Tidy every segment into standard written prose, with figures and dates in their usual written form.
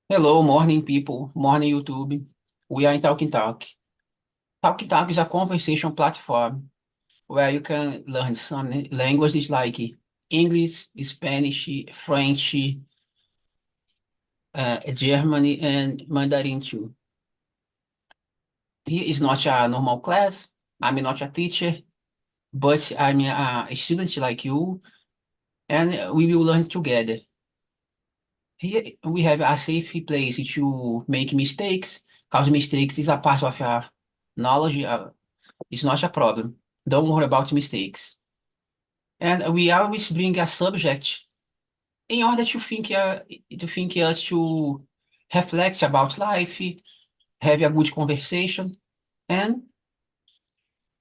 Hello, morning people, morning YouTube. We are in Talking Talk. Talking Talk is a conversation platform where you can learn some languages like English, Spanish, French, Germany, and Mandarin too. Here is not a normal class. I'm not a teacher, but I'm a student like you, and we will learn together. Here we have a safe place to make mistakes, because mistakes is a part of our knowledge. It's not a problem. Don't worry about mistakes. And we always bring a subject in order to reflect about life, have a good conversation, and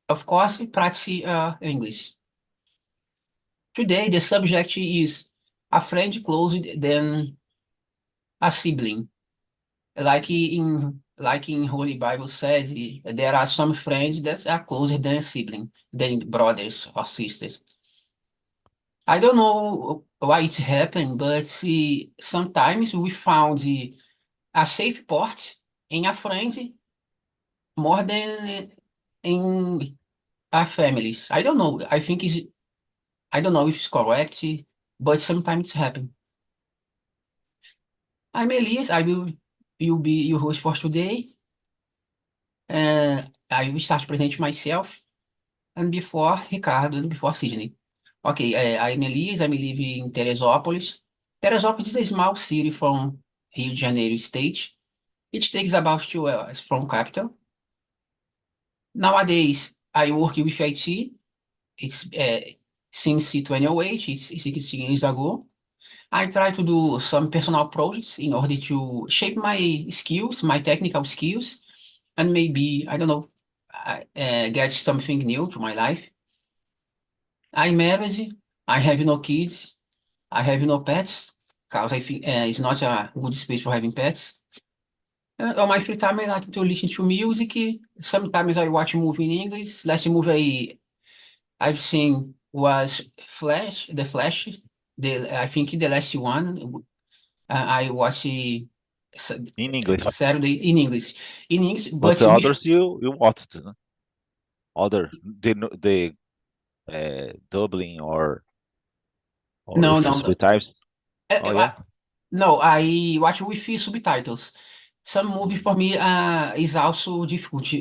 of course practice English. Today the subject is a friend closer than a sibling. Like in Holy Bible says, there are some friends that are closer than a sibling, than brothers or sisters. I don't know why it happened, but sometimes we found a safe port in a friend more than in our families. I don't know. I don't know if it's correct, but sometimes it happens. I'm Elias. I will be your host for today. I will start to present myself, and before Ricardo, and before Sydney. Okay, I'm Elias. I live in Teresópolis. Teresópolis is a small city from Rio de Janeiro state. It takes about 2 hours from capital. Nowadays, I work with IT. It's since 2008, it's 16 years ago. I try to do some personal projects in order to shape my skills, my technical skills, and maybe, I don't know, get something new to my life. I'm married. I have no kids. I have no pets, because I think it's not a good space for having pets. On my free time, I like to listen to music. Sometimes I watch movie in English. Last movie I've seen was Flash, The Flash. I think the last one I watched in English. Saturday in English. In English, But but the with others you watched, no? Other the dubbing or no, with no, no. subtitles. Uh, Oh uh, yeah. no, I watch with subtitles. Some movie Mm. for me is also difficult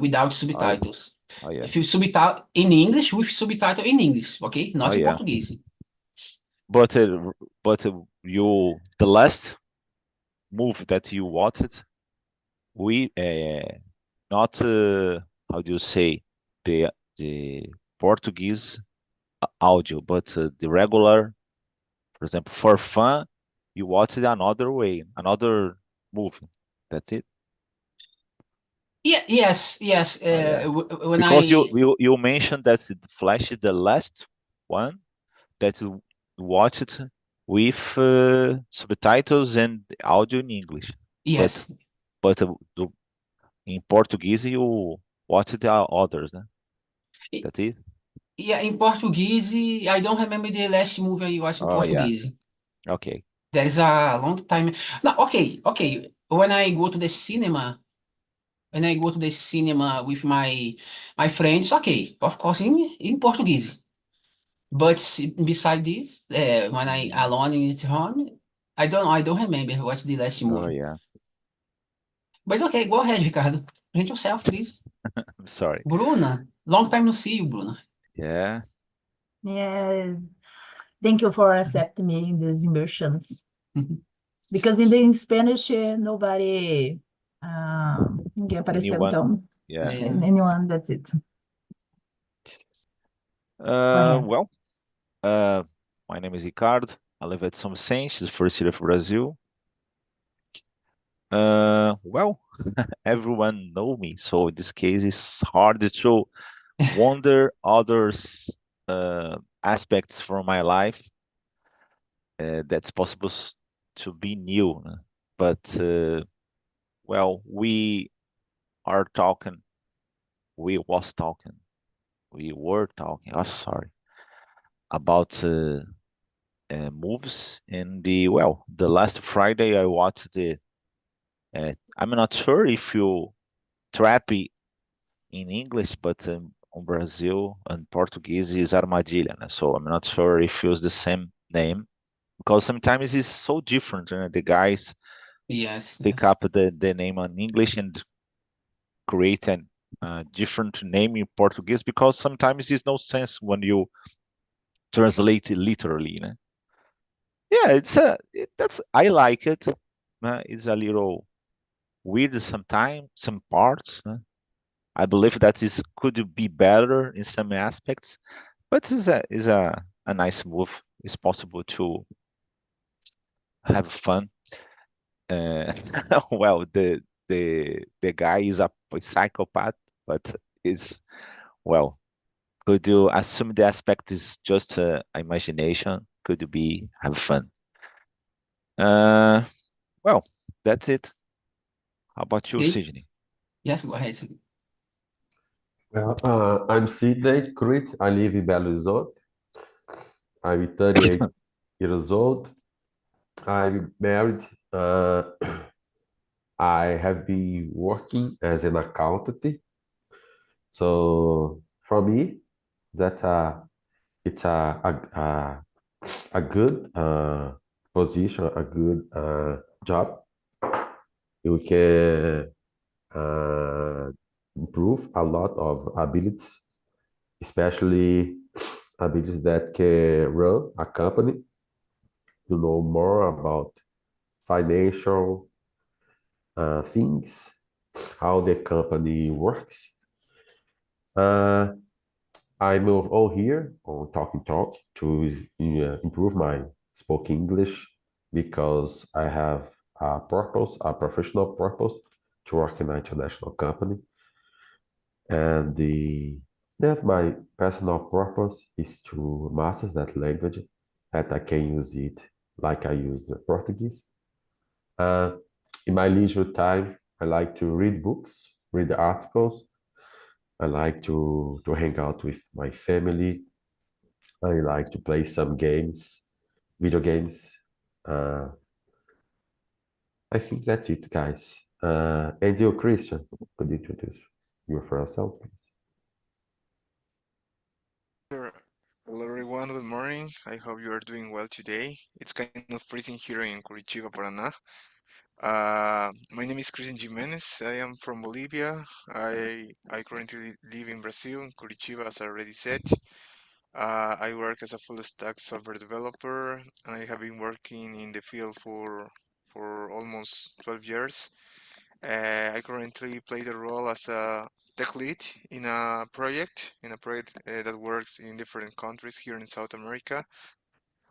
without Oh yeah. subtitles. Oh yeah. If you subtitle in English with subtitle in English, okay, Oh not in yeah. Portuguese. But you the last movie that you watched, we not how do you say the Portuguese audio, but the regular. For example, for fun, you watch it another way, another movie. That's it. Yeah, yes, yes. Oh yeah. When Because you I you mentioned that the Flash is the last one that you watched with subtitles and audio in English. But yes, in Portuguese you watched the others, né? I- That's it. yeah, in Portuguese, I don't remember the last movie I watched in Oh yeah. Portuguese. Okay. There is a long time. No, okay, okay. When I go to the cinema with my friends, okay, of course in Portuguese. But beside this, when I Mm. alone in it home, I don't remember what's the last Oh movie. yeah. But okay, go ahead, Ricardo. Present yourself, please. I'm sorry. Bruna, long time no see you, Bruna. Yeah. Yeah, thank you for accepting me in these immersions. Because in Spanish, nobody, ninguém apareceu, Anyone? então, Yeah. É, anyone, that's it. Go ahead. Well, uh, my name is Ricardo. I live at São Vicente, the first city of Brazil. Well, everyone know me, so in this case, it's hard to wonder others aspects from my life that's possible to be new. Né? But well, are talking, we was talking, we were talking. Oh, sorry, about movies. And the last Friday I watched I'm not sure if you trap in English, but on Brazil and Portuguese is armadilha, né? So I'm not sure if use the same name because sometimes it's so different. The guys Yes, pick yes. up the name on English and create an different name in Portuguese because sometimes it's no sense when you translate it literally. Né? Yeah, that's I like it. It's a little weird sometimes, some parts. Né? I believe that is could be better in some aspects, but it's a nice move. It's possible to have fun. Uh, well, the guy is a psychopath, but is well. Could you assume the aspect is just imagination? Could you be have fun? Uh, well, that's it. How about you, Okay. Sydney? Yes, go ahead. Sid. Well, I'm Sidney Crete. I live in Belo Horizonte. I'm 38 years old. I'm married. I have been working as an accountant. So for me, that it's a good position, a good job. You can uh, improve a lot of abilities, especially abilities that can run a company, to know more about financial things, how the company works. Uh, I move all here on Talking Talk to improve my spoken English because I have a purpose, a professional purpose to work in an international company. And my personal purpose is to master that language, that I can use it like I use the Portuguese. Uh, in my leisure time, I like to read books, read articles. I like to hang out with my family. I like to play some games, video games. Uh, I think that's it, guys. And you, Christian, could you introduce you for yourself, please? Sure. Hello everyone, good morning. I hope you are doing well today. It's kind of freezing here in Curitiba, Paraná. My name is Christian Jimenez. I am from Bolivia. I currently live in Brazil, in Curitiba, as I already said. I work as a full stack software developer, and I have been working in the field for almost 12 years. I currently play the role as a tech lead in a project that works in different countries here in South America.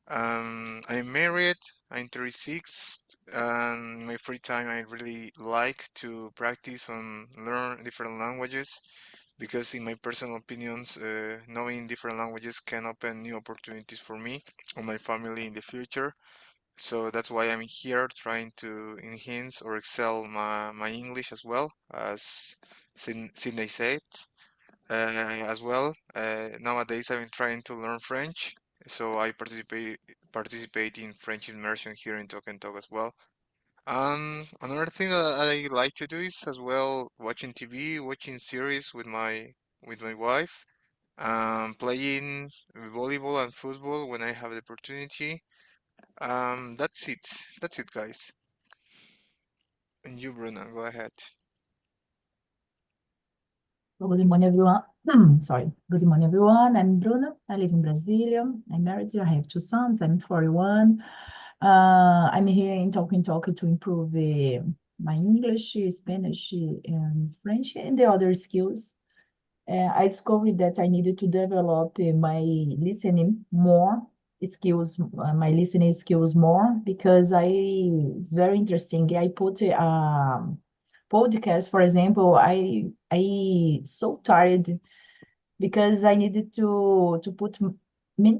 I'm married, I'm 36, and in my free time I really like to practice and learn different languages because in my personal opinions, knowing different languages can open new opportunities for me or my family in the future. So that's why I'm here trying to enhance or excel my English as well, as Sydney said. As well, nowadays I'm trying to learn French, so I participate in French immersion here in Talk and Talk as well. Another thing that I like to do is as well watching TV, watching series with my wife, playing volleyball and football when I have the opportunity. That's it. That's it, guys. And you, Bruna, go ahead. Good morning, everyone. Sorry. Good morning, everyone. I'm Bruna. I live in Brasilia. I'm married. I have two sons. I'm 41. I'm here in Talking Talk to improve my English, Spanish, and French, and the other skills. I discovered that I needed to develop my listening more skills, my listening skills more because it's very interesting. I put a podcast, for example. I so tired because I needed to put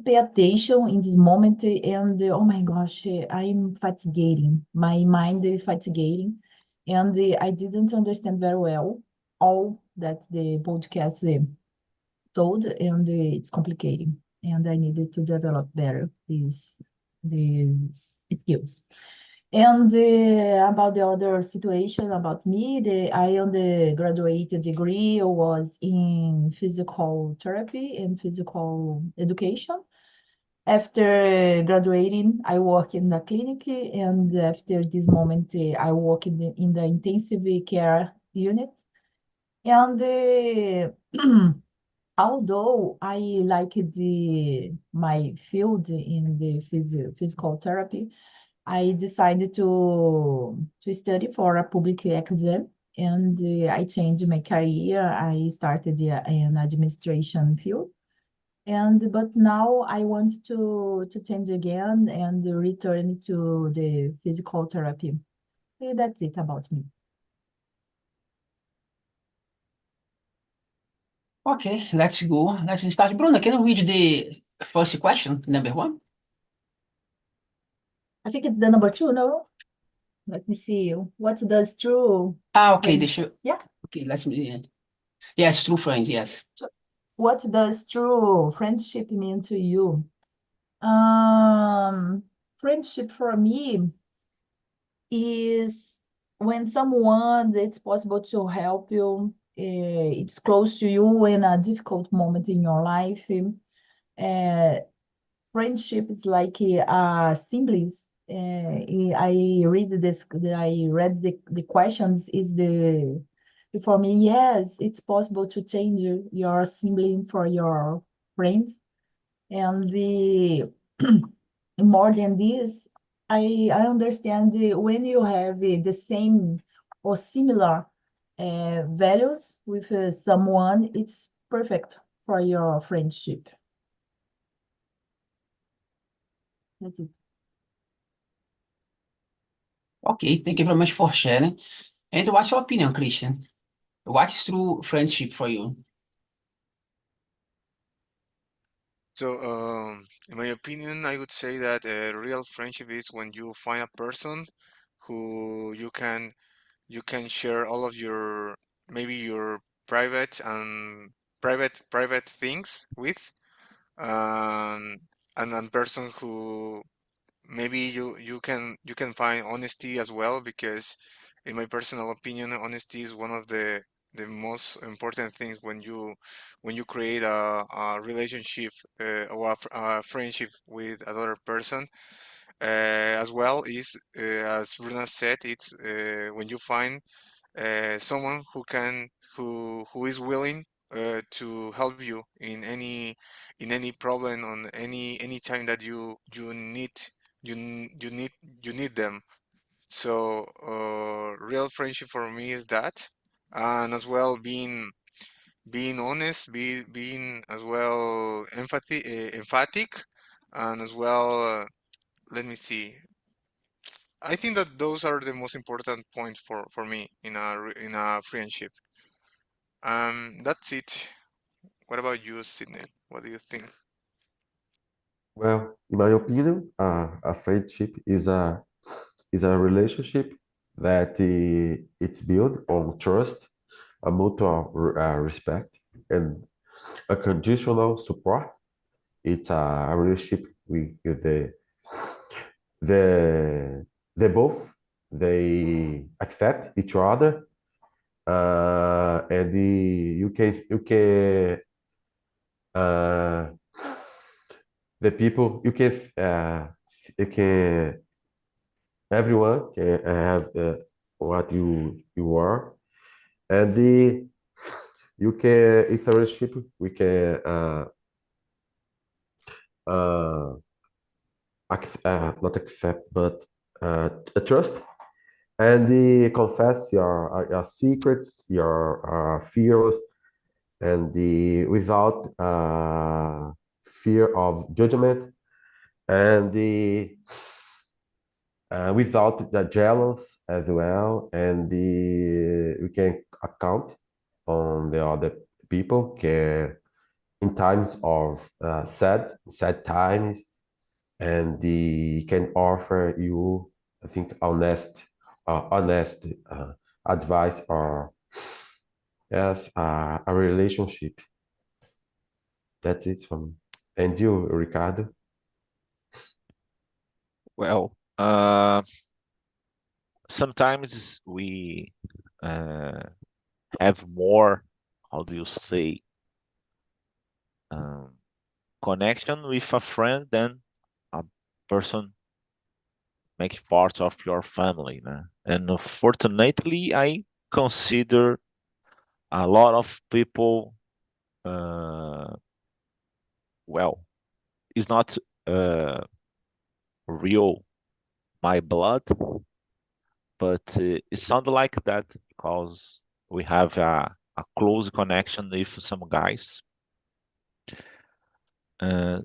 pay attention in this moment, and oh my gosh, I'm fatiguing. My mind is fatiguing, and I didn't understand very well all that the podcast told, and it's complicating, and I needed to develop better these skills. And about the other situation about me, I undergraduate degree was in physical therapy and physical education. After graduating, I work in the clinic, and after this moment, I work in the intensive care unit. And although I like my field in the physical therapy, I decided to study for a public exam, and I changed my career. I started in administration field, and but now I want to change again and return to the physical therapy. That's it about me. Okay, let's go. Let's start. Bruno, can you read the first question, number one? I think it's the number two, no? Let me see. What does true? Okay, Friend- deixa eu... Yeah. Okay, let me... Yes, true friends, yes. What does true friendship mean to you? Friendship for me is when someone it's possible to help you, it's close to you in a difficult moment in your life. Uh, Friendship is like siblings. I read this. I read the questions. Is the for me? Yes, it's possible to change your sibling for your friend, and the more than this, I understand when you have the same or similar values with someone, it's perfect for your friendship. That's it. Okay, thank you very much for sharing. And what's your opinion, Christian? What is true friendship for you? So, in my opinion, I would say that a real friendship is when you find a person who you can share all of your maybe your private and private things with, um, and a person who maybe you can find honesty as well, because in my personal opinion, honesty is one of the most important things when you create a relationship, or a friendship with another person. As well is, as Bruna said, it's when you find someone who is willing to help you in any problem, on any time that you need you need them. So, real friendship for me is that, and as well being honest, being as well emphatic, and as well, let me see. I think that those are the most important points for me in a friendship. That's it. What about you, Sydney? What do you think? Well, in my opinion, a friendship is a relationship that it's built on trust, a mutual respect, and a conditional support. It's a relationship with the they both they accept each other, and uh, the people you can everyone can have what you are, and you can it's a relationship we can uh, not accept but trust, and confess your secrets, your fears, and without fear of judgment, and without the jealous as well, and we can account on the other people can in times of sad times, and can offer you, I think, honest advice, or yes, a relationship. That's it for me. And you, Ricardo? Well, sometimes we have more, how do you say, um, connection with a friend than a person make part of your family, né? And fortunately, I consider a lot of people, uh, well, it's not uh, real my blood, but it sounds like that because we have a close connection with some guys,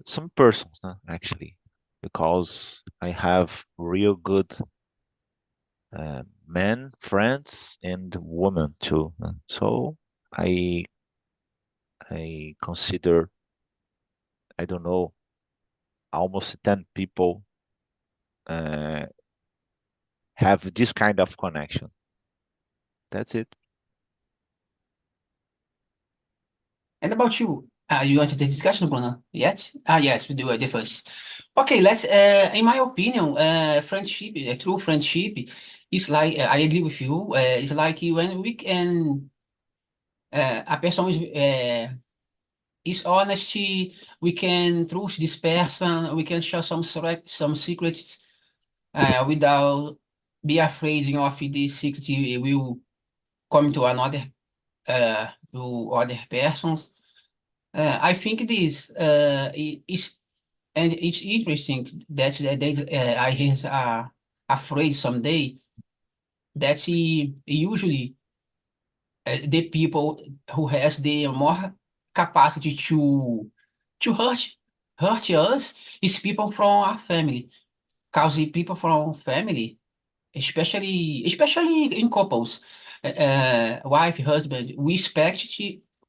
some persons, actually, because I have real good men friends and women too. So I I consider, I don't know, almost 10 people uh, have this kind of connection. That's it. And about you? You want to take discussion, Bruno? Yet? Yes, we do the first. Okay, let's. In my opinion, friendship, true friendship, is like I agree with you. It's like when we can, a person is honesty. We can trust this person. We can share some secrets without be afraid of the secret will come to another to other persons. I think this is and it's interesting that I hear a phrase someday that usually the people who has the more capacity to hurt us is people from our family. Cause the people from family, especially in couples, wife, husband, we expect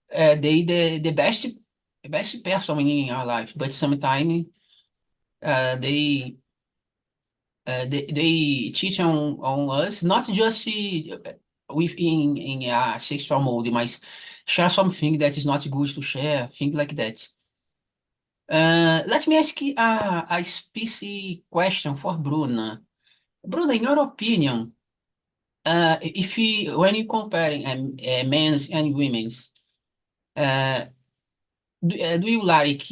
they the best person in our life, but sometimes uh, they they teach on us not just within in a sexual mode, mas share something that is not good to share, things like that. Let me ask you a spicy question for Bruna. Bruna, in your opinion, if you, when you comparing men's and women's, uh, do you like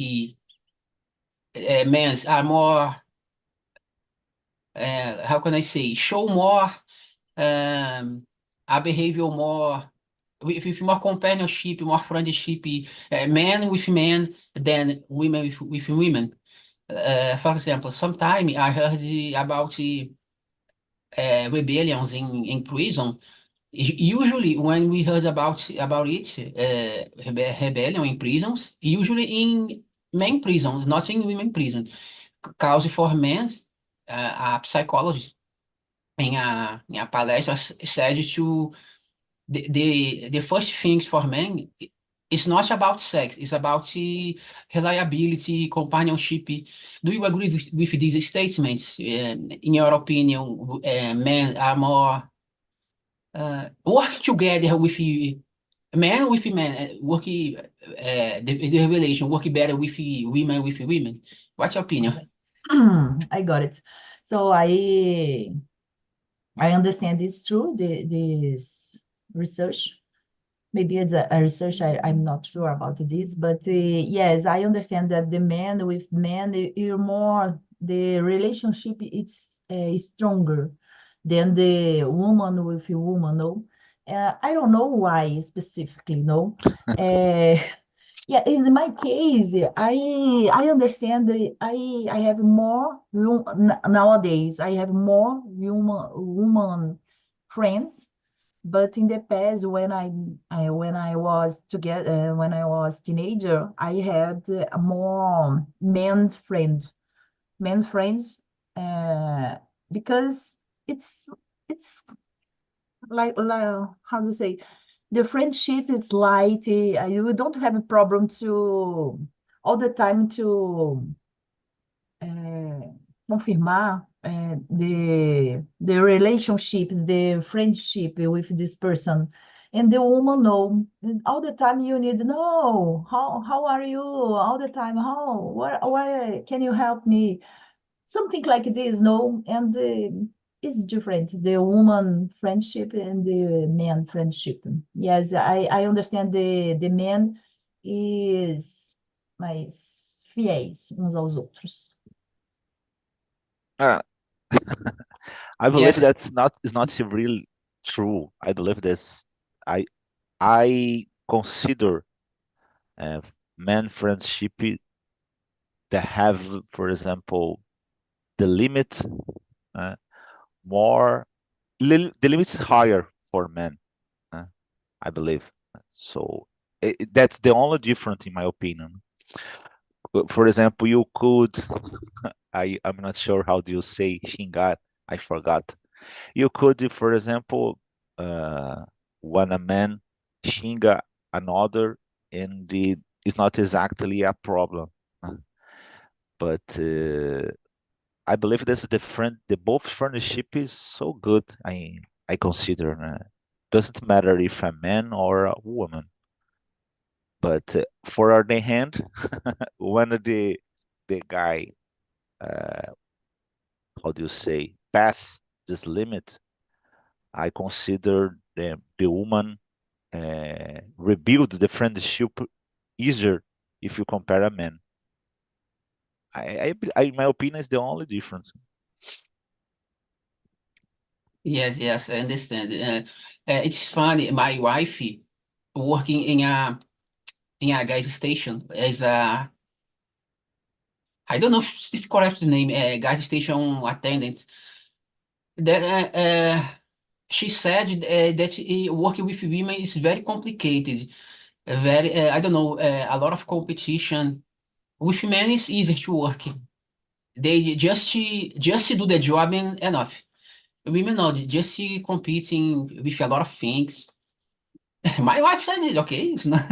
men's are more, how can I say, show more a behavior more with more companionship, more friendship, men with men than women with women. For example, sometime I heard about rebellions in prison. Usually, when we heard about it, rebellion in prisons, usually in men prisons, not in women prisons. Cause for men, a psychologist em a palestra said to the first things for men is not about sex, it's about reliability, companionship. Do you agree with these statements? In your opinion, men are more work together with men, work the relation work better with women. What's your opinion? I got it. So I understand it's true, this research. Maybe it's a research, I'm not sure about this, but yes, I understand that the man with man, you're more, the relationship it's stronger than the woman with woman, no? I don't know why specifically, no? Yeah, in my case, I understand that I have more nowadays. I have more woman friends, but in the past, when I was together, when I was teenager, I had more men friends, uh, because it's it's like how to say, the friendship is light. You don't have a problem to all the time to confirmar the relationships, the friendship with this person. And the woman, no. And all the time you need, no, how are you? All the time, how, where can you help me? Something like this, no? And is different, the woman friendship and the man friendship. Yes, I understand the man is mais fiéis uns aos outros. Uh, I believe Yes, that's not is not really true. I believe this. I consider uh, man friendship that have, for example, the limit uh, more the limit is higher for men. Uh, I believe so. That's the only difference in my opinion. For example, you could I'm not sure how do you say xingar. I forgot. You could, for example, uh, when a man xinga another, and it's not exactly a problem. uh, But I believe that's the both friendship is so good. I consider doesn't matter if a man or a woman. But for other hand, when the guy, uh, how do you say, pass this limit, I consider the woman rebuild the friendship easier if you compare a man. In my opinion, is the only difference. yes, I understand. It's funny. My wife working in a gas station as a, I don't know if it's correct the name, gas station attendant. That she said that working with women is very complicated. Very, I don't know, a lot of competition. With men, it's easier to work. They just do the job and enough. Women no, just competing with a lot of things. My wife said, okay, it's not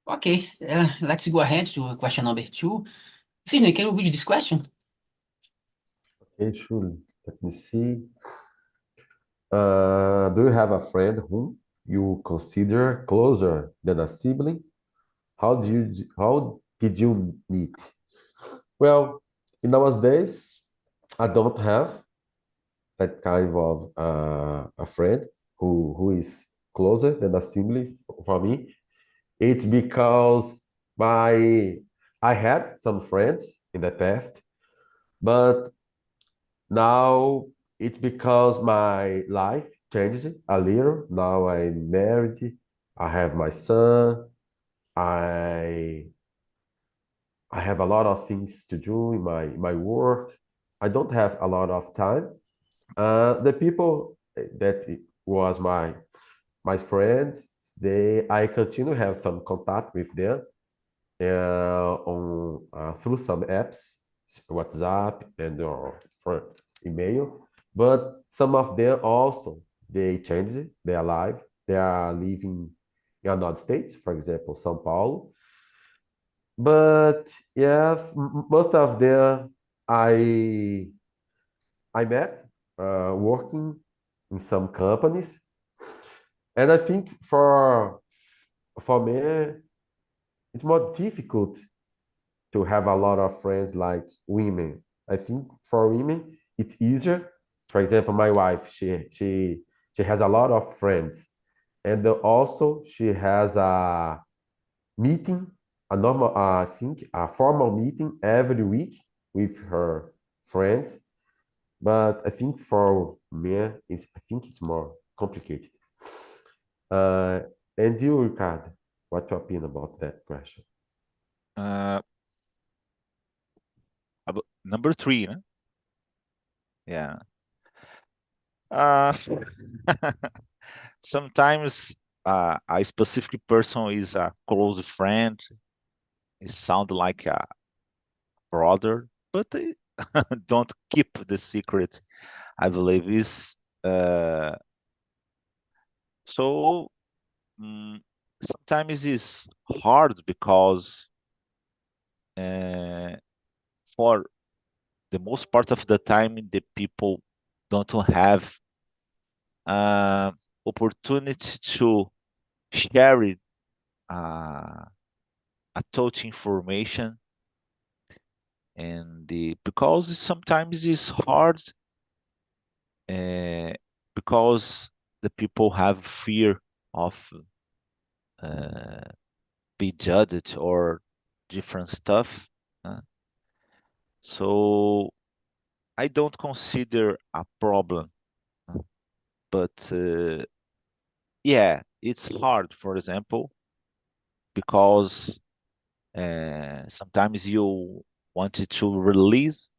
okay. Let's go ahead to question number two. Sidney, can you read this question? Okay, sure. Let me see. Do you have a friend whom you consider closer than a sibling? How did you meet? Well, in nowadays, I don't have that kind of a friend who is closer than a sibling for me. It's because my I had some friends in the past, but now it's because my life changed a little. Now I'm married. I have my son. I I have a lot of things to do in my work. I don't have a lot of time. The people that was my friends, they I continue to have some contact with them on through some apps, WhatsApp and for email. But some of them also they changed their life. They are living in another states, for example, São Paulo. But yes, most of them I met working in some companies, and I think for me it's more difficult to have a lot of friends like women. I think for women it's easier. For example, my wife, she has a lot of friends, and also she has a meeting, a normal, I think, a formal meeting every week with her friends. But I think for men, I think it's more complicated. Uh, and you, Ricardo, what your opinion about that question? Uh, Number three, né? Yeah. Uh, Sometimes a specific person is a close friend. It sound like a brother, but they don't keep the secret. I believe is so. mm, Sometimes it's hard because uh, for the most part of the time the people don't have uh, opportunity to share uh, a touch information and because sometimes it's hard, uh, because the people have fear of uh, be judged or different stuff. uh, so I don't consider a problem, uh, but yeah, it's hard, for example, because sometimes you wanted to release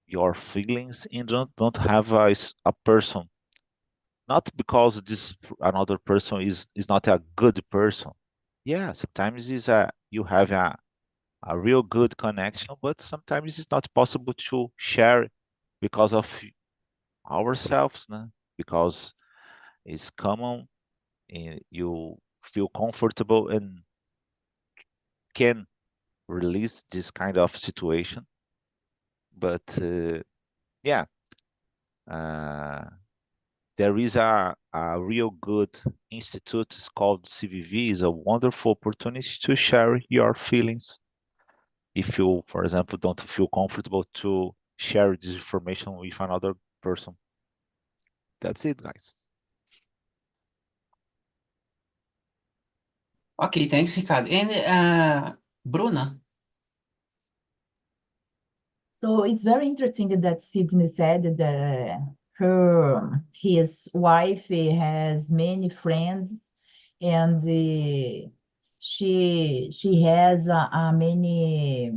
your feelings and don't have a person, not because another person is not a good person. Yeah, sometimes is a you have a real good connection, but sometimes it's not possible to share because of ourselves, né? Because it's common and you feel comfortable and can release this kind of situation. But yeah, uh, there is a real good institute. It's called CVV. Is a wonderful opportunity to share your feelings. If you, for example, don't feel comfortable to share this information with another person. That's it, guys. Okay, thanks, Ricardo. And Bruna, So it's very interesting that Sydney said that his wife has many friends, and she has many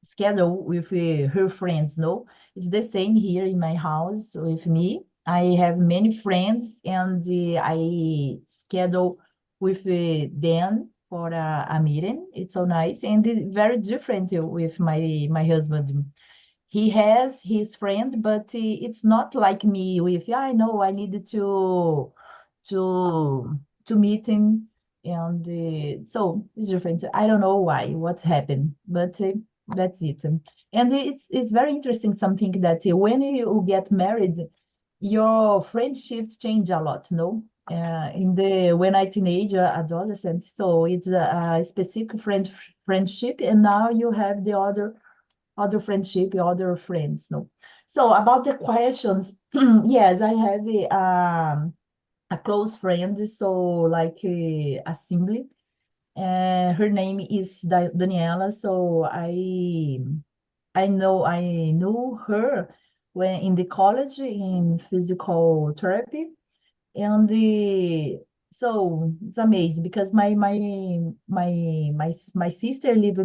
schedule with her friends, no? It's the same here in my house with me. I have many friends, and I schedule with them for a meeting. It's so nice, and very different with my husband. He has his friend, but it's not like me with, yeah, I know I needed to to meet him, and so it's different. I don't know why, what's happened, but that's it. And it's very interesting something that when you get married, your friendships change a lot, no? In the when I teenager, adolescent, so it's a specific friendship, and now you have the other friendship, other friends, no? So about the questions, yes, I have a close friend, so like a sibling. Her name is Daniela. So I knew her when in the college in physical therapy, and so it's amazing because my sister lives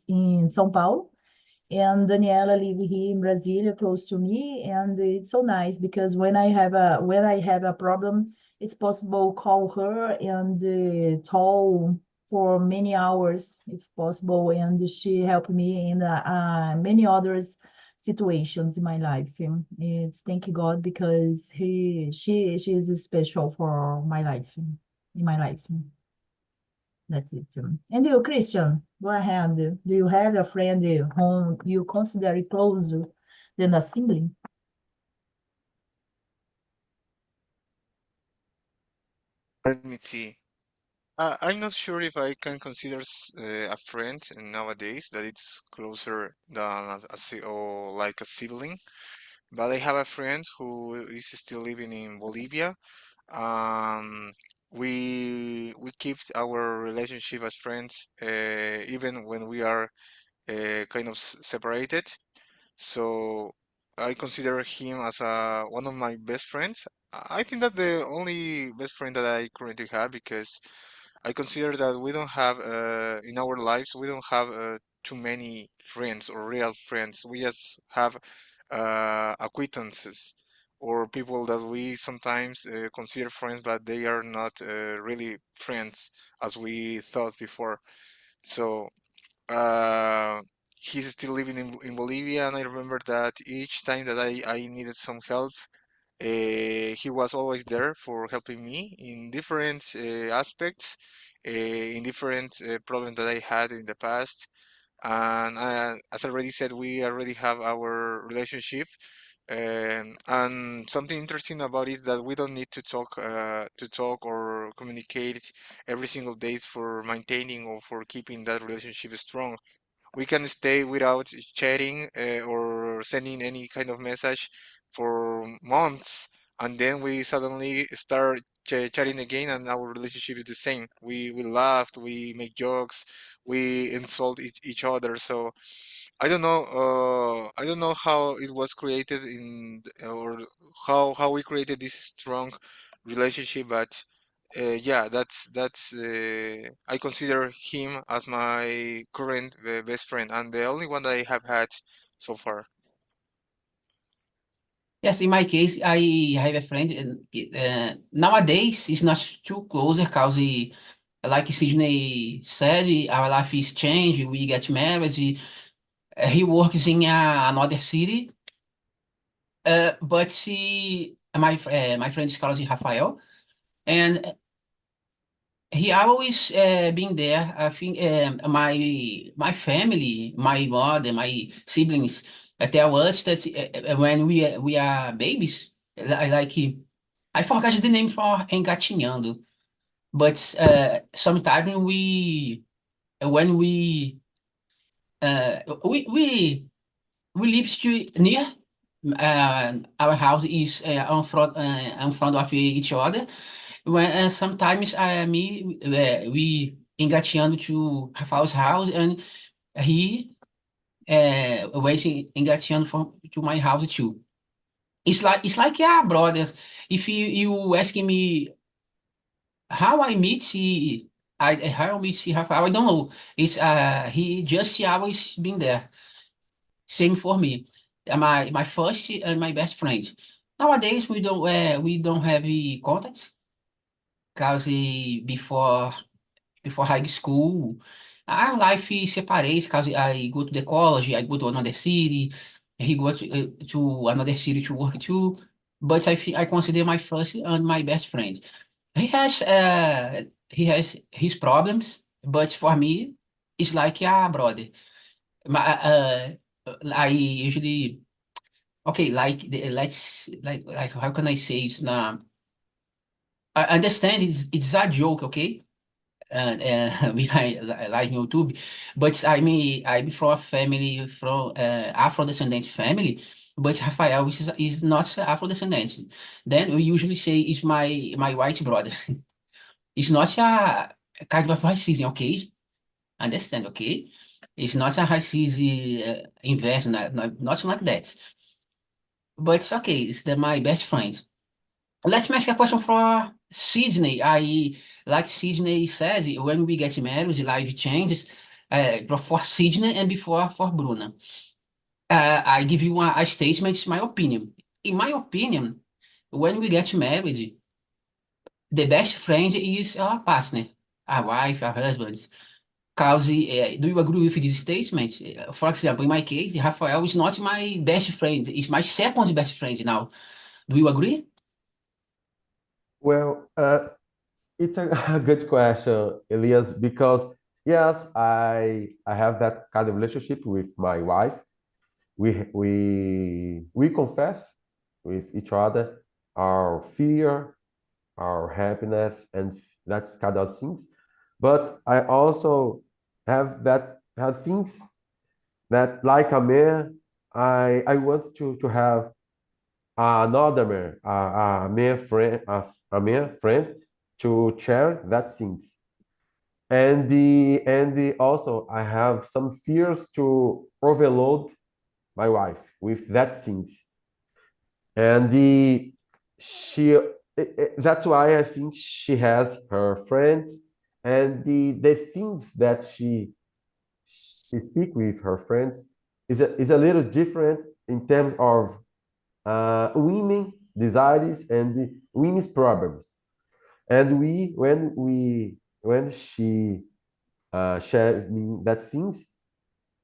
in São Paulo, and Daniela live here in Brasilia, close to me, and it's so nice because when I have a problem, it's possible call her and talk for many hours if possible, and she helped me in many others situations in my life. It's thank God because she is special for my life in my life. That's it. And you, Christian, go ahead. Do you have a friend whom you consider closer than a sibling? Let me see. I'm not sure if I can consider a friend nowadays that it's closer than or like a sibling. But I have a friend who is still living in Bolivia. Um, we keep our relationship as friends even when we are kind of separated. So I consider him as one of my best friends. I think that the only best friend that I currently have, because I consider that we don't have in our lives we don't have too many friends or real friends. We just have acquaintances or people that we sometimes consider friends, but they are not really friends as we thought before. So uh, he's still living in Bolivia, and I remember that each time that I needed some help, he was always there for helping me in different aspects, in different problems that I had in the past. And as I already said, we already have our relationship. And something interesting about it is that we don't need to talk or communicate every single day for maintaining or for keeping that relationship strong. We can stay without chatting or sending any kind of message for months, and then we suddenly start chatting again, and our relationship is the same. We laughed, we make jokes, we insult each other. So I don't know how it was created or how we created this strong relationship, but yeah, that's I consider him as my current best friend and the only one that I have had so far. Yes, in my case, I have a friend. Nowadays, it's not too closer because, like Sydney said, our life is changed. We get married. He works in another city. But my friend is called Rafael, and he always been there. I think my family, my mother, my siblings tell us that when we are babies, like I forgot the name for engatinhando, but sometimes when uh, we we we live near. Our house is in front of each other. When sometimes we engateando to Rafael's house and he waiting engateando to my house too. It's like yeah, brothers. If you asking me how I meet how I meet Rafael, I don't know. It's he just always been there. Same for me. My first and my best friend. Nowadays we don't have contact because before high school our life is separate because I go to the college, I go to another city, he go to another city to work too. But I consider my first and my best friend. He has his problems, but for me it's like yeah, brother. I usually okay, like how can I say it now? I understand it's a joke, okay? And behind live YouTube, but I'm from a family from Afro-descendant family, but Rafael is not Afro-descendant. Then we usually say it's my white brother. It's not a kind of racism, okay? Understand, okay? It's not a racism inverse, not like that. But it's okay, it's my best friend. Let me ask a question for Sydney. Like Sydney said, when we get married, life changes. For Sydney and before for Bruna. I give you a statement, my opinion. In my opinion, when we get married, the best friend is our partner, our wife, our husband. Cause, do you agree with this statement? For example, in my case, Rafael is not my best friend; it's my second best friend now. Do you agree? Well, it's a, a good question, Elias, because yes, I have that kind of relationship with my wife. We confess with each other our fear, our happiness, and that kind of things. But I also have things that, like a man, I want to have another man, a man friend, a man friend to share that things. And also I have some fears to overload my wife with that things. And the she that's why I think she has her friends, and the things that she speak with her friends is a little different in terms of women desires and the women's problems. And when she shared me that things,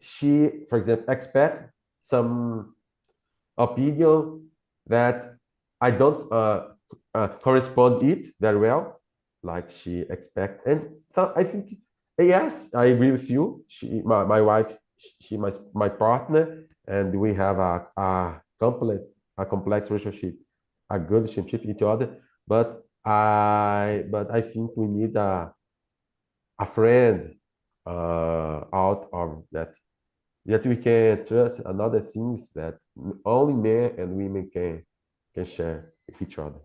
she, for example, expect some opinion that I don't correspond it very well, like she expect. And so I think, yes, I agree with you. My wife, my partner, and we have a a complex relationship, a good relationship with each other. But I think we need a friend out of that we can trust another things that only men and women can share with each other.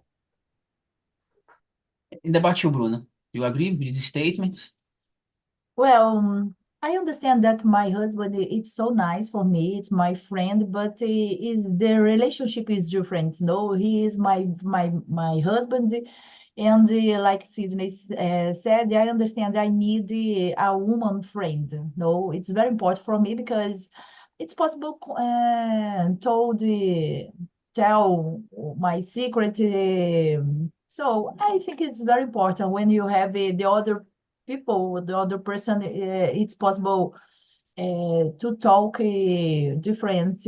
And about you, Bruno? Do you agree with this statement? Well, I understand that my husband, it's so nice for me. It's my friend, but is the relationship is different. No, he is my husband, and like Sydney said, I understand I need a woman friend. No, it's very important for me because it's possible tell my secret. So I think it's very important when you have the other people, the other person, it's possible to talk different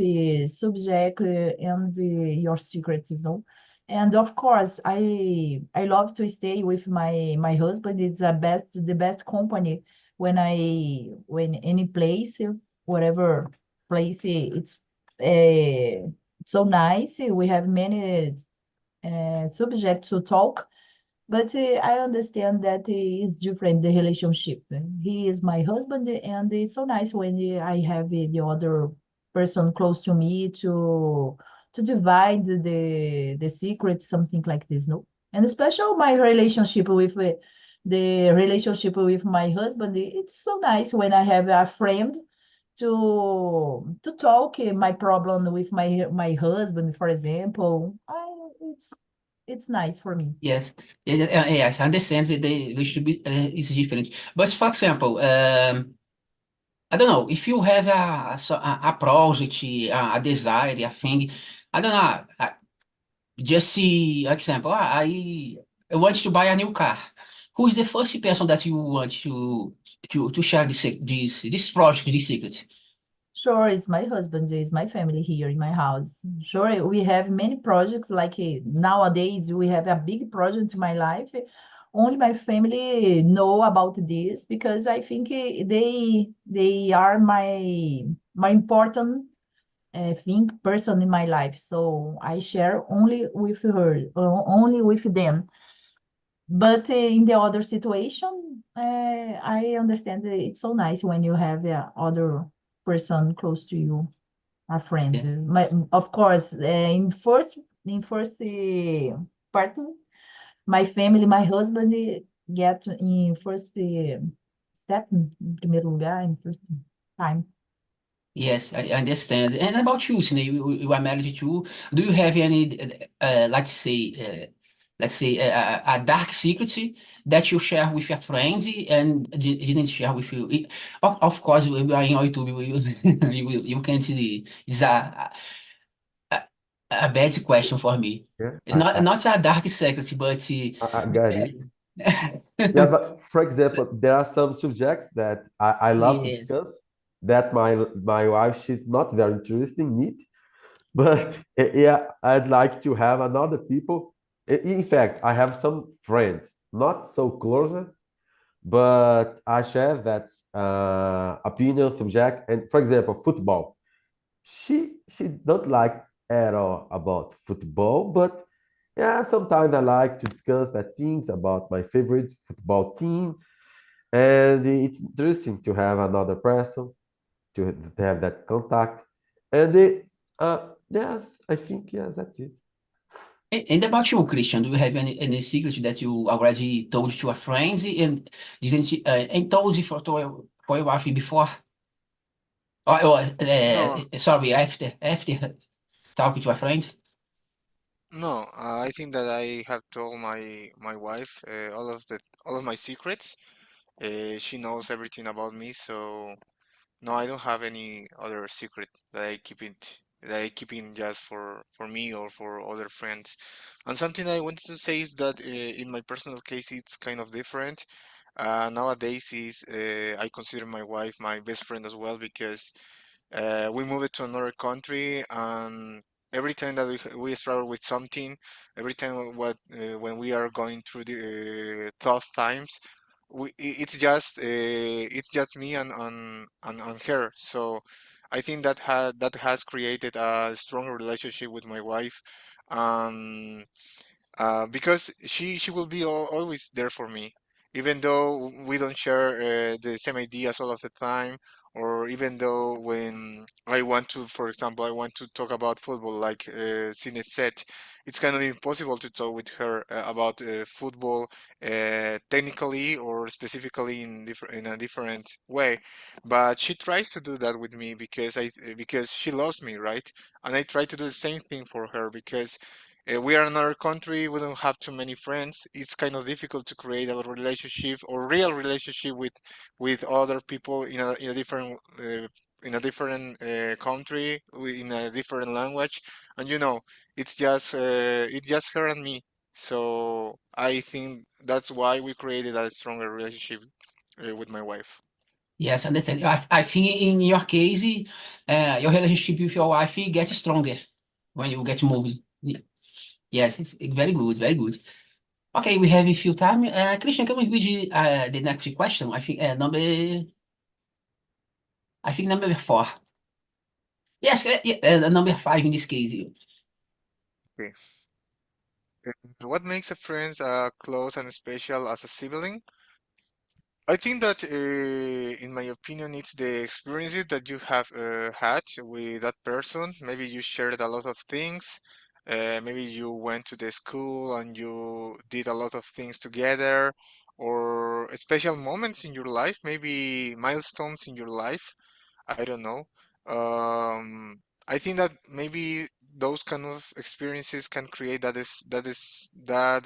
subject and your secrets, you know. And of course, I love to stay with my husband. It's the best company when any place, whatever place, so nice. We have many subjects to talk, but I understand that it's different, the relationship. He is my husband, and it's so nice when I have the other person close to me to divide the secret, something like this, no? And especially my relationship with the relationship with my husband, it's so nice when I have a friend to talk my problem with my husband, for example. It's nice for me. Yes, yes, I understand that they should be is different. But for example, I don't know if you have a project, a desire, a thing. I don't know. Just see example. I want to buy a new car. Who's the first person that you want to share this project, this secret? Sure, it's my husband, it's my family here in my house. Sure, we have many projects like nowadays we have a big project in my life. Only my family know about this because I think they are my important thing person in my life. So I share only with her, only with them. But in the other situation, I understand that it's so nice when you have other person close to you, a friend. Yes. Of course, in first part, my family, my husband get in first step, em primeiro lugar, in first time. Yes, I understand. And about you, Sine, you are married to. Do you have any, let's say, a dark secret that you share with your friends and didn't share with you? Of course, we are in YouTube. You can't see. It's a, a bad question for me. Yeah, Not a dark secret, but I got it. Yeah, but for example, there are some subjects that I love to yes, discuss that my wife, she's not very interested in it, but yeah, I'd like to have another people. In fact, I have some friends, not so closer, but I share that opinion subject. And for example, football. She don't like at all about football, but yeah, sometimes I like to discuss that things about my favorite football team, and it's interesting to have another person to have that contact. And yeah, I think yes, that's it. And about you, Christian, do you have any secret that you already told to a friend and didn't and told for your wife before? Or No, sorry, after talking to a friend? no, I think that I have told my wife all of my secrets. She knows everything about me, so no, I don't have any other secret that I keep in just for me or for other friends. And something I wanted to say is that in my personal case, it's kind of different. Nowadays, is I consider my wife my best friend as well because we moved to another country, and every time that we struggle with something, every time when we are going through the tough times, it's just me and her. So I think that has created a strong relationship with my wife. Um, because she will be always there for me, even though we don't share the same ideas all of the time, or even though when I want to, for example, I want to talk about football, like Cine said, it's kind of impossible to talk with her about football technically or specifically in a different way. But she tries to do that with me because she loves me, right? And I try to do the same thing for her because we are in another country. We don't have too many friends. It's kind of difficult to create a relationship or real relationship with other people in a different country in a different language. And it's just her and me. So I think that's why we created a stronger relationship with my wife. Yes, understand. I think in your case, your relationship with your wife gets stronger when you get moved. Yes, it's very good, very good. Okay, we have a few time. Christian, can we read the next question? I think number 4. Yes, number 5 in this case. Okay. What makes a friend close and special as a sibling? I think that, in my opinion, it's the experiences that you have had with that person. Maybe you shared a lot of things. Maybe you went to the school and you did a lot of things together, or special moments in your life, maybe milestones in your life. I don't know. I think that maybe those kind of experiences can create that is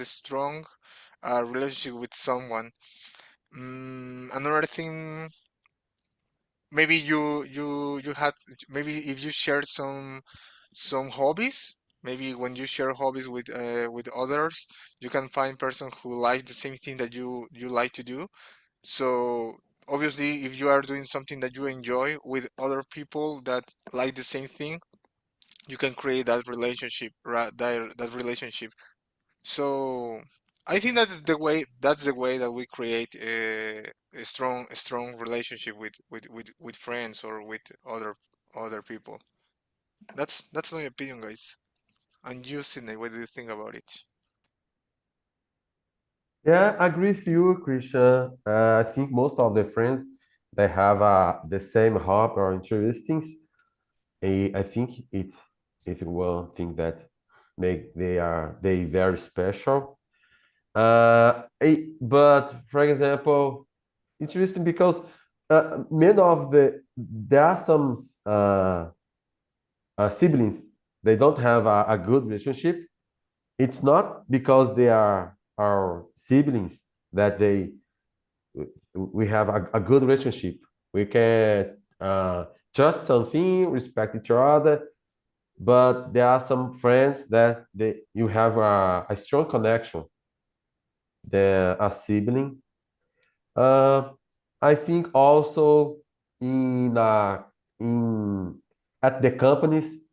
strong relationship with someone. Another thing, maybe you had maybe if you share some hobbies, maybe when you share hobbies with others, you can find person who like the same thing that you like to do. So obviously, if you are doing something that you enjoy with other people that like the same thing, you can create that relationship, right? That relationship. So I think that's the way that we create a strong relationship with friends or with other people. That's my opinion, guys. And you, Sydney, what do you think about it? Yeah, I agree with you, Christian. I think most of the friends they have the same hobby or interests. I think it's one thing that make they very special. But for example, interesting because many of there are some siblings they don't have a good relationship. It's not because they are our siblings that we have a good relationship. We can trust something, respect each other, but there are some friends that you have a strong connection than a sibling. Uh, I think also in in at the companies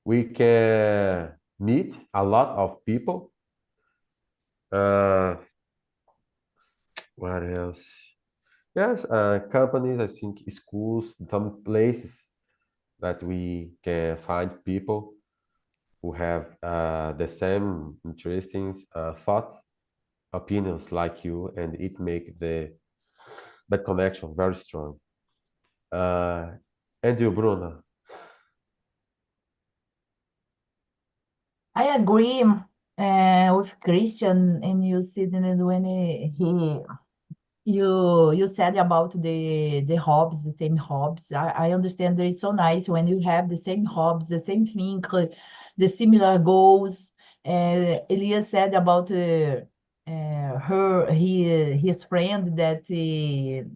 we can meet a lot of people. Uh, what else? Yes, companies, I think schools, some places that we can find people who have the same interesting thoughts, opinions like you, and it make that connection very strong. Uh, and you, Bruna? I agree with Christian, and you see that when you said about the hobbies, the same hobbies. I understand that it's so nice when you have the same hobbies, the same thing, the similar goals. Elias said about his friend that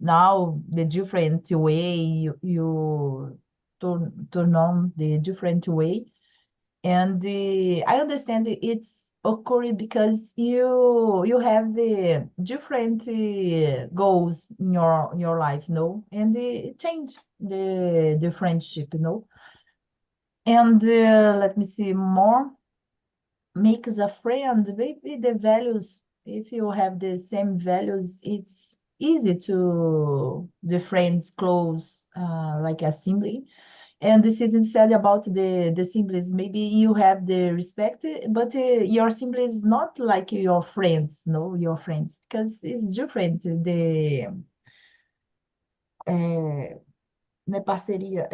now the different way you turn on the different way. And I understand it's occurring because you have the different goals in your life, no? And it change the friendship, no? And let me see more. Makes a friend, maybe the values, if you have the same values, it's easy to the friends close like a sibling. And the citizen said about the siblings, maybe you have the respect, but your siblings is not like your friends, no, your friends, because it's different. Não é parceria,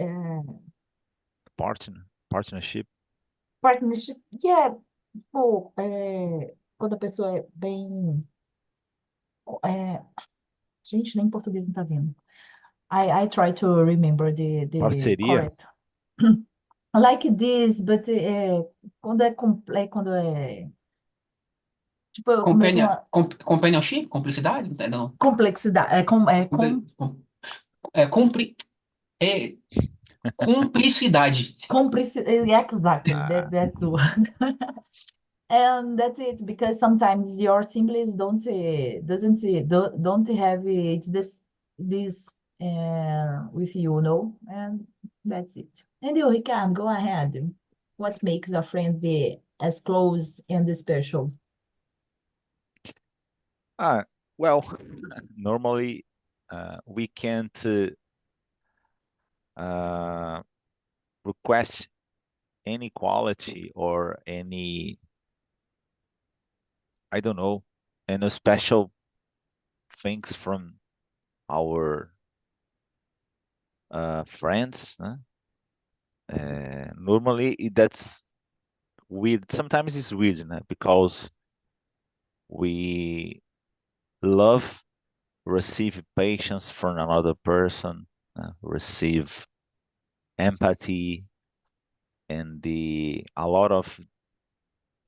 Partnership. partnership, yeah, pô, quando a pessoa é bem, é, gente, nem em português não tá vendo. I try to remember the Parceria. correct. Like this, but quando é tipo a mesma Companionship? Cumplicidade? Entendeu? complexidade, Cumpri, é, cumplicidade. exactly Ah, that's the one. And that's it, because sometimes your siblings don't have it's this with you, no? And that's it. And you, Ricardo, go ahead. What makes a friend be as close and special? well, normally we can't request any quality or any, I don't know, any special things from our friends. Normally that's weird. Sometimes it's weird, because we love receive patience from another person, receive empathy and a lot of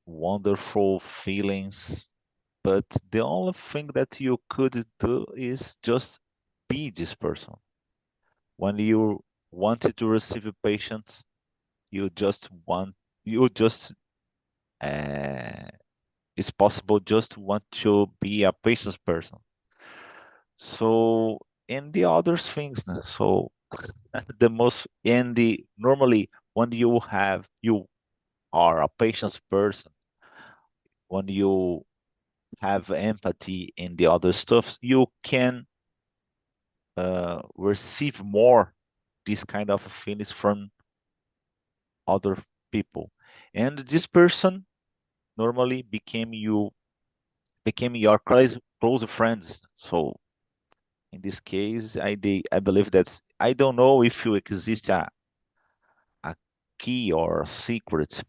wonderful feelings. But the only thing that you could do is just be this person. When you wanted to receive patience, you just want, you just, uh, it's possible just want to be a patient person. So, and the other things, so the most, and the normally when you are a patient person, when you have empathy in the other stuff, you can receive more this kind of feelings from other people, and this person normally became your close friends. So in this case, I believe that I don't know if you exist a key or a secret,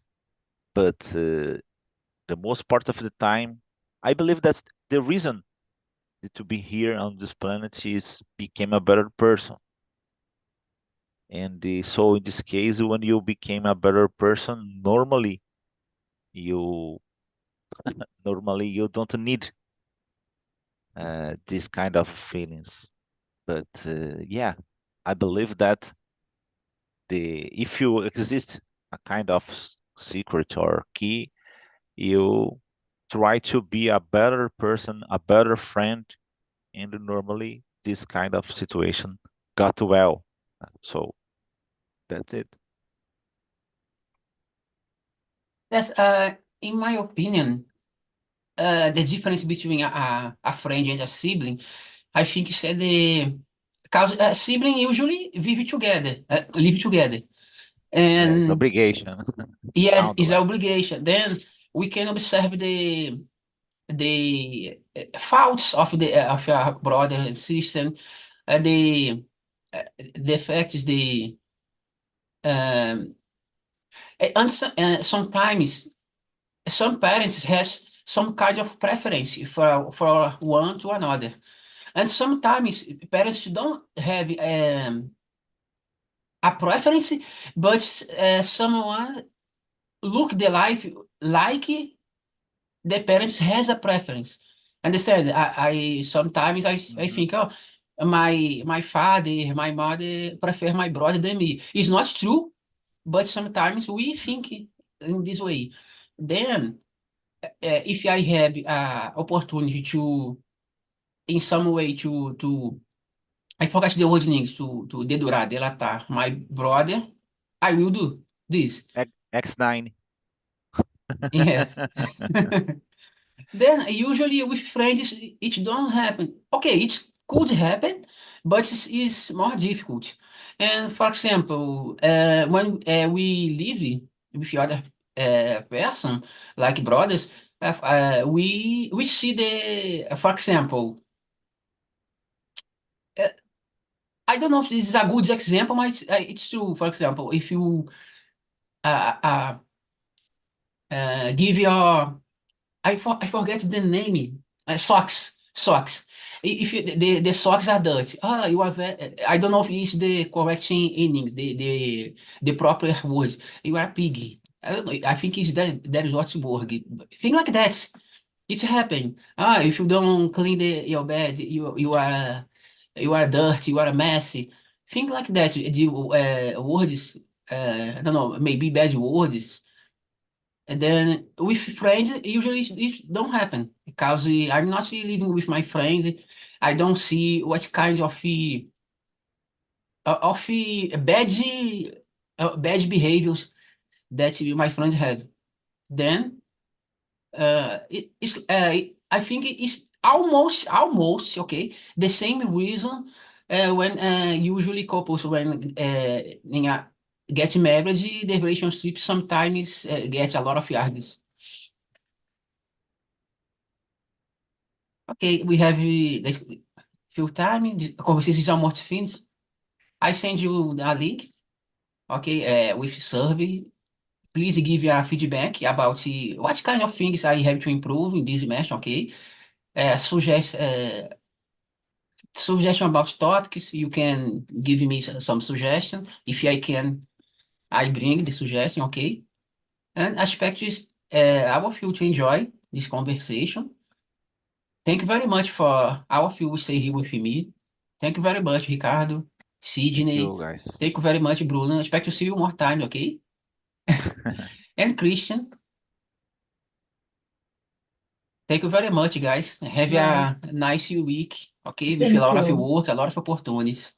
but the most part of the time, I believe that's the reason to be here on this planet is became a better person. And so in this case, when you became a better person, you normally you don't need this kind of feelings. But yeah, I believe that the if you exist a kind of secret or key, you try to be a better person, a better friend, and normally this kind of situation got well. So that's it. Yes, in my opinion, the difference between a friend and a sibling, I think is cause sibling usually live together, Yeah, it's and obligation. yes, Sound it's an like. obligation. Then we can observe the faults of our brother and sister, the effects, um, sometimes some parents has some kind of preference for one to another, and sometimes parents don't have a preference, but someone look the life like the parents has a preference. Understand? I sometimes I Mhm. think, oh, my father, my mother prefer my brother than me. It's not true, but sometimes we think in this way. Then, if I have opportunity to, in some way, to I forgot the word in English, to dedurar, delatar my brother, I will do this. X9. Yes. Then usually with friends it don't happen. Okay, it could happen, but it's more difficult. And for example, when we live with other person, like brothers, we see for example, uh, I don't know if this is a good example, but it's true. For example, if you uh, uh, give your I forget the name. Socks. If you, the socks are dirty. Ah, you are I don't know if it's the correct in English, the proper word. You are a pig. I don't know. I think it's that is what's word. Thing like that. It's happen. Ah, if you don't clean your bed, you are dirty. You are messy. Things like that. The words. I don't know. Maybe bad words. And then with friends, usually it don't happen because I'm not living with my friends. I don't see what kind bad behaviors that my friends have. Then I think it's almost okay the same reason when usually couples when get married, the relationship sometimes get a lot of arguments. Okay, we have this few time. The conversation is almost finished. I send you a link, okay, with survey. Please give your feedback about what kind of things I have to improve in this mesh, okay? Suggest suggestion about topics. You can give me some suggestion. If I can, I bring the suggestion, okay? And aspect is, I will feel to enjoy this conversation. Thank you very much for all of you stay here with me. Thank you very much, Ricardo, Thank Sydney. you, guys. Thank you very much, Bruno. Expect to see you more time, okay? And Christian. Thank you very much, guys. Have Bye. a nice week, okay? With a Thank lot of you. work, a lot of opportunities.